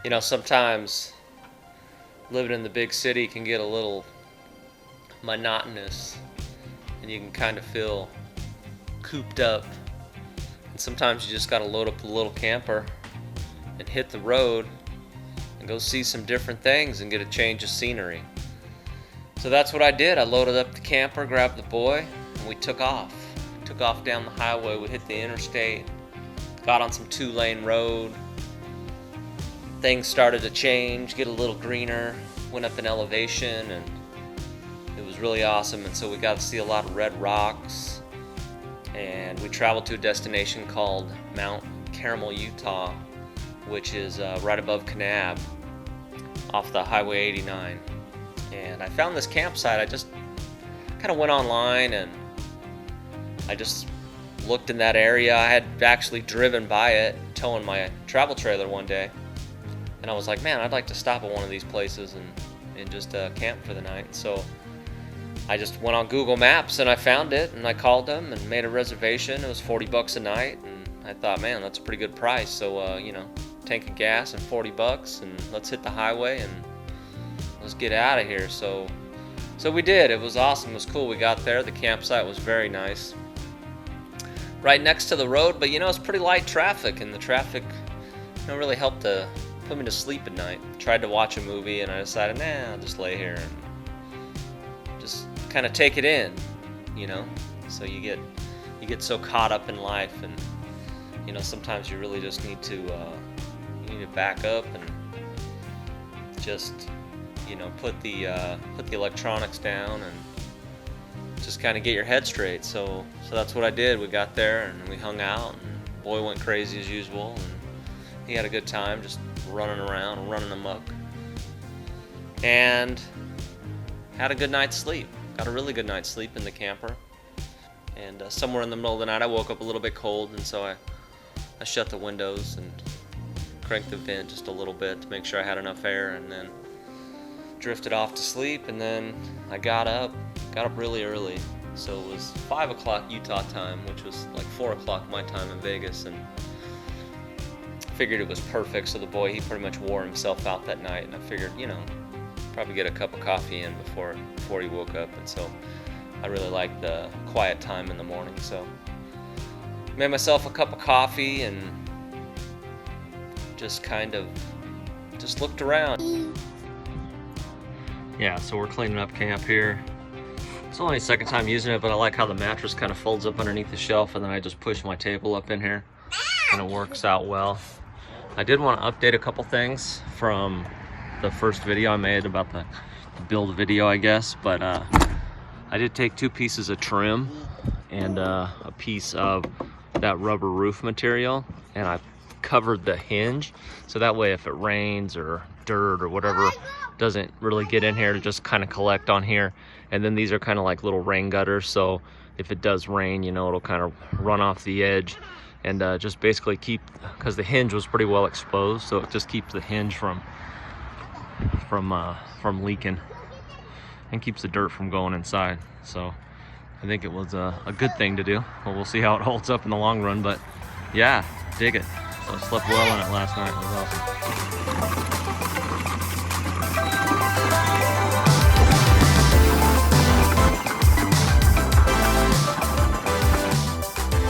You know, sometimes living in the big city can get a little monotonous, and you can kind of feel cooped up. And sometimes you just gotta load up the little camper and hit the road and go see some different things and get a change of scenery. So that's what I did. I loaded up the camper, grabbed the boy, and we took off. Took off down the highway. We hit the interstate, got on some 2-lane road. Things started to change, get a little greener, went up in elevation, and it was really awesome. And so we got to see a lot of red rocks, and we traveled to a destination called Mount Carmel, Utah, which is right above Kanab off the Highway 89. And I found this campsite. I just kind of went online and I just looked in that area. I had actually driven by it, towing my travel trailer one day. And I was like, man, I'd like to stop at one of these places and just camp for the night. So I just went on Google Maps and I found it, and I called them and made a reservation. It was $40 a night, and I thought, man, that's a pretty good price. So, tank of gas and $40, and let's hit the highway and let's get out of here. So we did. It was awesome. It was cool. We got there. The campsite was very nice. Right next to the road, but it's pretty light traffic, and the traffic really helped to put me to sleep at night. Tried to watch a movie, and I decided, I'll just lay here and just kind of take it in, So you get so caught up in life, and sometimes you really just need to back up and just put the electronics down and just kind of get your head straight. So that's what I did. We got there and we hung out, and boy went crazy as usual, and he had a good time just running around, running amok, and had a good night's sleep. Got a really good night's sleep in the camper. And somewhere in the middle of the night I woke up a little bit cold, and so I shut the windows and cranked the vent just a little bit to make sure I had enough air, and then drifted off to sleep. And then I got up really early. So it was 5 o'clock Utah time, which was like 4 o'clock my time in Vegas, and figured it was perfect. So the boy, he pretty much wore himself out that night, and I figured, probably get a cup of coffee in before he woke up. And so I really like the quiet time in the morning. So made myself a cup of coffee and just looked around. Yeah, so we're cleaning up camp here. It's only the second time using it, but I like how the mattress kind of folds up underneath the shelf, and then I just push my table up in here, and it works out well. I did want to update a couple things from the first video I made about the build video, I guess, but I did take 2 pieces of trim and a piece of that rubber roof material, and I covered the hinge, so that way if it rains or dirt or whatever doesn't really get in here, to just kind of collect on here. And then these are kind of like little rain gutters, so if it does rain, it'll kind of run off the edge, and just basically keep, because the hinge was pretty well exposed, so it just keeps the hinge from leaking and keeps the dirt from going inside. So I think it was a good thing to do. Well, we'll see how it holds up in the long run, but yeah, dig it. So I slept well in it last night. It was awesome.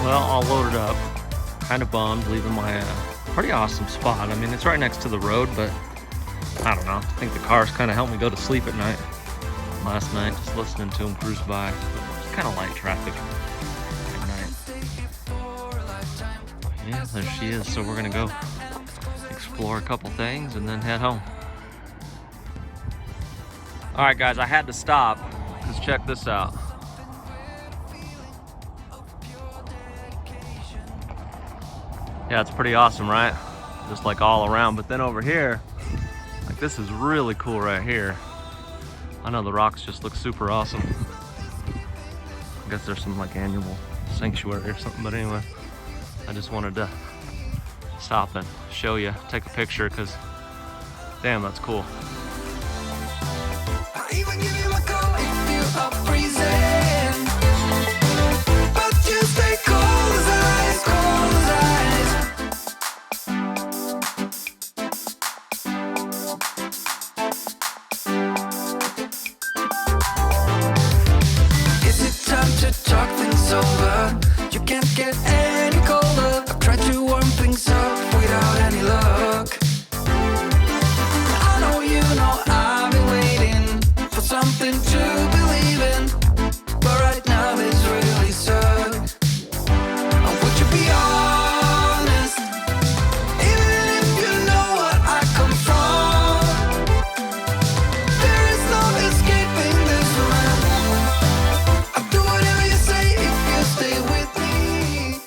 Well, all loaded up, kind of bummed leaving my pretty awesome spot. I mean, it's right next to the road, but I don't know. I think the cars kind of helped me go to sleep at night. Last night, just listening to them cruise by. It's kind of light traffic at night. Yeah, there she is. So we're gonna go explore a couple things and then head home. All right, guys, I had to stop. Let's check this out. Yeah, it's pretty awesome, right? Just like all around. But then over here, like this is really cool right here. I know the rocks just look super awesome. I guess there's some like annual sanctuary or something, but anyway, I just wanted to stop and show you, take a picture, because damn, that's cool. I'll even give you a call if you are freezing, but you stay cold as ice, cold as ice. something to believe in, but right now this really sucks. Would you be honest, even if you know what I come from? There is no escaping this man. I'll do whatever you say if you stay with me.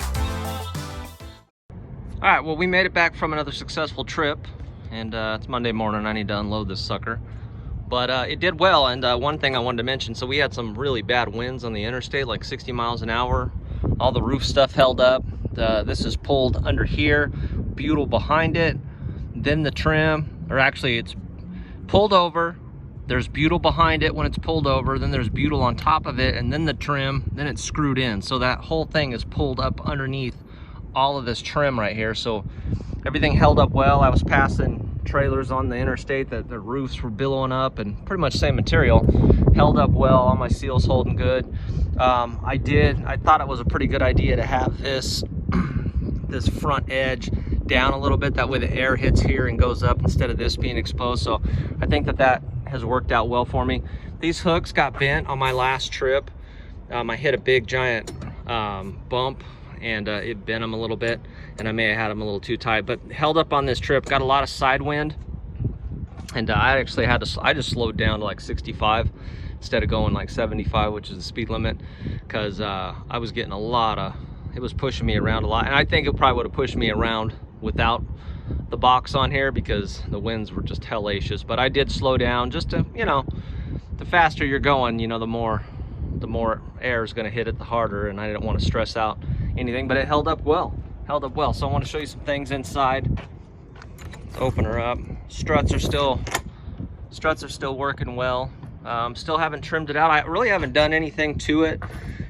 All right, well, we made it back from another successful trip, and it's Monday morning. I need to unload this sucker, but it did well. And one thing I wanted to mention, so we had some really bad winds on the interstate, like 60 miles an hour. All the roof stuff held up. This is pulled under here, butyl behind it, then the trim, or actually it's pulled over, there's butyl behind it when it's pulled over, then there's butyl on top of it, and then the trim, then it's screwed in. So that whole thing is pulled up underneath all of this trim right here. So everything held up well. I was passing trailers on the interstate that the roofs were billowing up, and pretty much same material, held up well. All my seals holding good. I thought it was a pretty good idea to have this this front edge down a little bit, that way the air hits here and goes up instead of this being exposed. So I think that has worked out well for me. These hooks got bent on my last trip. I hit a big giant bump, and it bent them a little bit, and I may have had them a little too tight, but held up on this trip. Got a lot of side wind, and I just slowed down to like 65 instead of going like 75, which is the speed limit, because I was getting it was pushing me around a lot, and I think it probably would have pushed me around without the box on here, because the winds were just hellacious. But I did slow down just to, you know, the faster you're going, you know, the more air is going to hit it, the harder, and I didn't want to stress out anything. But it held up well. So I want to show you some things inside. Let's open her up. Struts are still working well. Still haven't trimmed it out. I really haven't done anything to it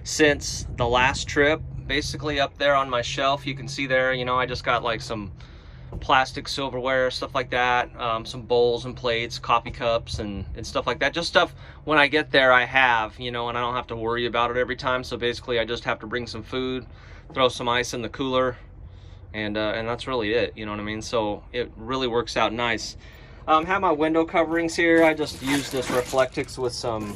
since the last trip. Basically up there on my shelf, you can see there, you know, I just got like some plastic silverware, stuff like that, some bowls and plates, coffee cups, and stuff like that. Just stuff when I get there I have, you know, and I don't have to worry about it every time. So basically I just have to bring some food, throw some ice in the cooler, and that's really it, you know what I mean? So it really works out nice. Have my window coverings here. I just used this Reflectix with some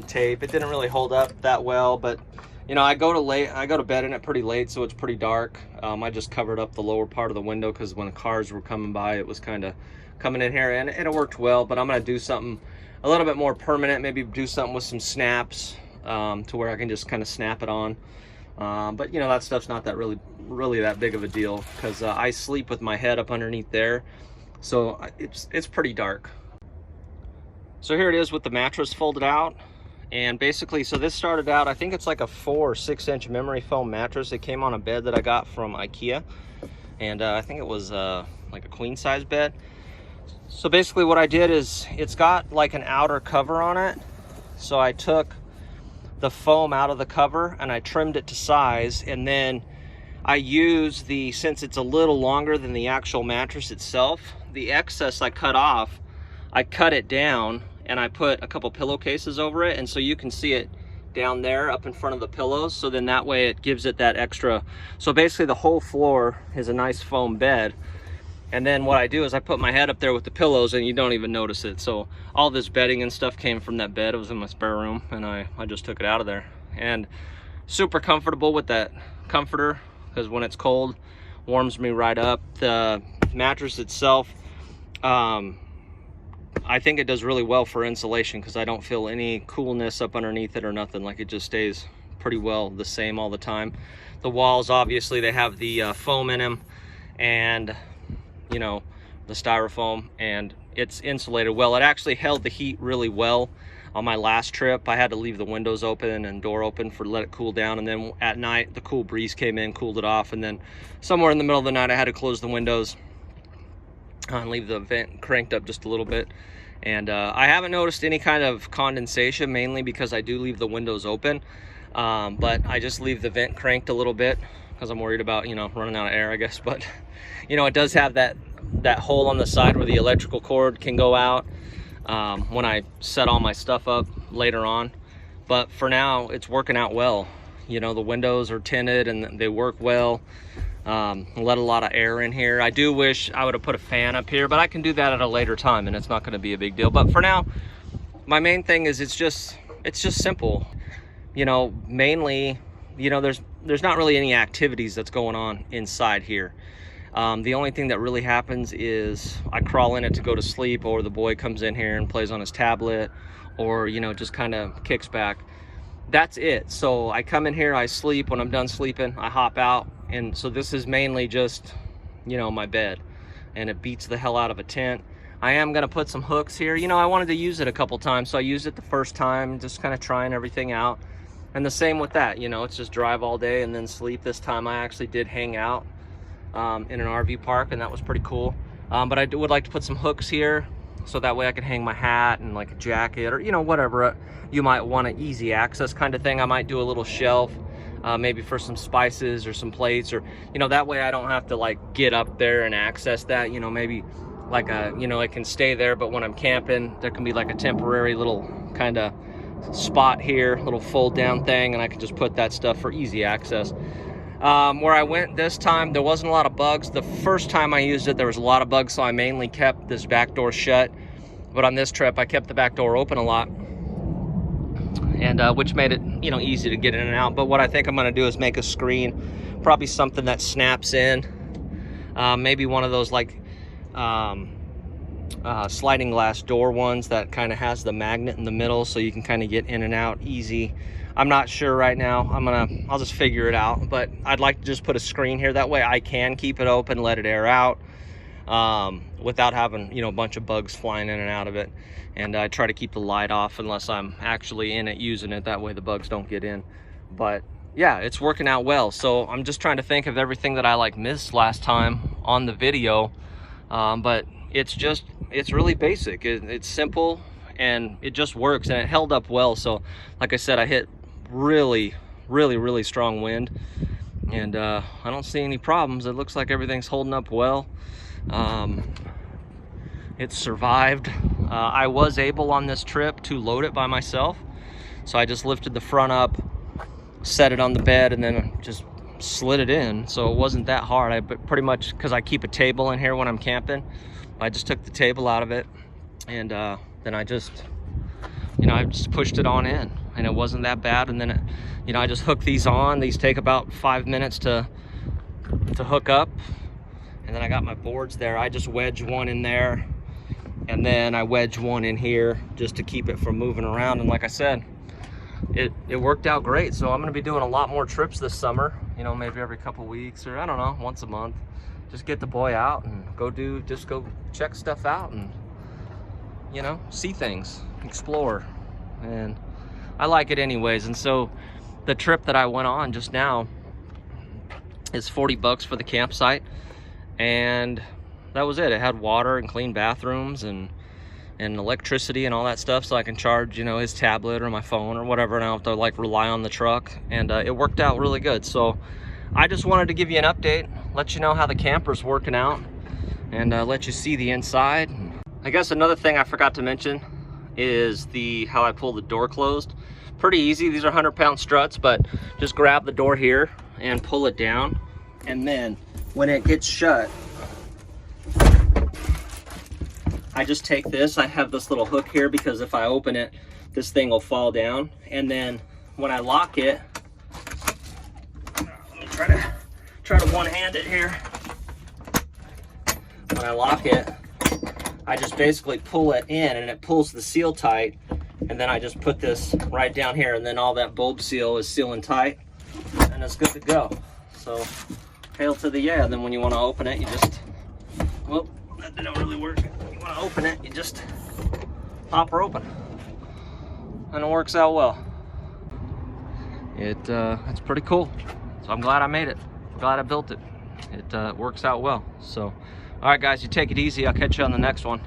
tape. It didn't really hold up that well, but you know, I go to bed in it pretty late, so it's pretty dark. I just covered up the lower part of the window, because when the cars were coming by, it was kind of coming in here, and it worked well. But I'm gonna do something a little bit more permanent, maybe do something with some snaps, to where I can just kind of snap it on. But you know, that stuff's not that really that big of a deal, because I sleep with my head up underneath there, so it's pretty dark. So here it is with the mattress folded out. And basically, so this started out, I think it's like a 4 or 6 inch memory foam mattress. It came on a bed that I got from IKEA, and I think it was like a queen size bed. So basically what I did is, it's got like an outer cover on it. So I took the foam out of the cover and I trimmed it to size, and then I used since it's a little longer than the actual mattress itself, the excess I cut off, I cut it down, and I put a couple pillowcases over it, and so you can see it down there up in front of the pillows. So then that way it gives it that extra. So basically the whole floor is a nice foam bed, and then what I do is I put my head up there with the pillows, and you don't even notice it. So all this bedding and stuff came from that bed. It was in my spare room, and I just took it out of there. And super comfortable with that comforter, because when it's cold, warms me right up. The mattress itself, I think it does really well for insulation, because I don't feel any coolness up underneath it or nothing. Like, it just stays pretty well the same all the time. The walls, obviously, they have the foam in them, and you know, the styrofoam, and it's insulated well. It actually held the heat really well on my last trip. I had to leave the windows open and door open to let it cool down, and then at night the cool breeze came in, cooled it off, and then somewhere in the middle of the night I had to close the windows and leave the vent cranked up just a little bit. And I haven't noticed any kind of condensation, mainly because I do leave the windows open, but I just leave the vent cranked a little bit because I'm worried about, you know, running out of air, I guess. But you know, it does have that hole on the side where the electrical cord can go out when I set all my stuff up later on. But for now, it's working out well. You know, the windows are tinted and they work well. Let a lot of air in here. I do wish I would have put a fan up here, but I can do that at a later time and it's not going to be a big deal. But for now, my main thing is it's just simple. You know, mainly, you know, there's not really any activities that's going on inside here. The only thing that really happens is I crawl in it to go to sleep, or the boy comes in here and plays on his tablet, or, you know, just kind of kicks back. That's it. So I come in here, I sleep. When I'm done sleeping, I hop out. And so this is mainly just, you know, my bed, and it beats the hell out of a tent. I am going to put some hooks here. You know, I wanted to use it a couple times, so I used it the first time, just kind of trying everything out. And the same with that, you know, it's just drive all day and then sleep. This time I actually did hang out in an RV park, and that was pretty cool. But I would like to put some hooks here, so that way I can hang my hat and like a jacket, or, you know, whatever you might want, an easy access kind of thing. I might do a little shelf, maybe for some spices or some plates, or, you know, that way I don't have to like get up there and access that. You know, maybe like a, you know, it can stay there, but when I'm camping, there can be like a temporary little kind of spot here, little fold down thing, and I can just put that stuff for easy access. Where I went this time, there wasn't a lot of bugs. The first time I used it, there was a lot of bugs, so I mainly kept this back door shut. But on this trip, I kept the back door open a lot, and which made it, you know, easy to get in and out. But what I think I'm going to do is make a screen, probably something that snaps in, maybe one of those like sliding glass door ones that kind of has the magnet in the middle, so you can kind of get in and out easy. I'm not sure right now. I'll just figure it out, but I'd like to just put a screen here. That way I can keep it open, let it air out, without having, you know, a bunch of bugs flying in and out of it. And I try to keep the light off unless I'm actually in it using it. That way the bugs don't get in. But yeah, it's working out well. So I'm just trying to think of everything that I like missed last time on the video. But it's really basic. It's simple, and it just works, and it held up well. So like I said, I hit really strong wind, and I don't see any problems. It looks like everything's holding up well. It survived. I was able on this trip to load it by myself, so I just lifted the front up, set it on the bed, and then just slid it in. So it wasn't that hard. But pretty much, because I keep a table in here when I'm camping, I just took the table out of it, and then I just pushed it on in, and it wasn't that bad. And then you know, I just hooked these on. These take about 5 minutes to hook up, and then I got my boards there. I just wedge one in there, and then I wedge one in here just to keep it from moving around. And like I said, it worked out great. So I'm going to be doing a lot more trips this summer, you know, maybe every couple weeks, or I don't know, once a month. Just get the boy out and go check stuff out, and, you know, see things, explore. And I like it anyways. And so the trip that I went on just now is $40 for the campsite, and that was it. It had water and clean bathrooms and electricity and all that stuff, so I can charge, you know, his tablet or my phone or whatever, and I don't have to like rely on the truck. And it worked out really good. So I just wanted to give you an update, let you know how the camper's working out, and let you see the inside. I guess another thing I forgot to mention is how I pull the door closed. Pretty easy. These are 100-pound struts, but just grab the door here and pull it down, and then when it gets shut, I just take this. I have this little hook here because if I open it, this thing will fall down. And then when I lock it, let me try to one-hand it here. When I lock it, I just basically pull it in, and it pulls the seal tight, and then I just put this right down here, and then all that bulb seal is sealing tight, and it's good to go. So hail to the yeah. And then when you want to open it, you just, well, that didn't really work. You want to open it, you just pop her open, and it works out well. It's pretty cool. So I'm glad I made it. Glad I built it. It works out well. So all right guys, you take it easy. I'll catch you on the next one.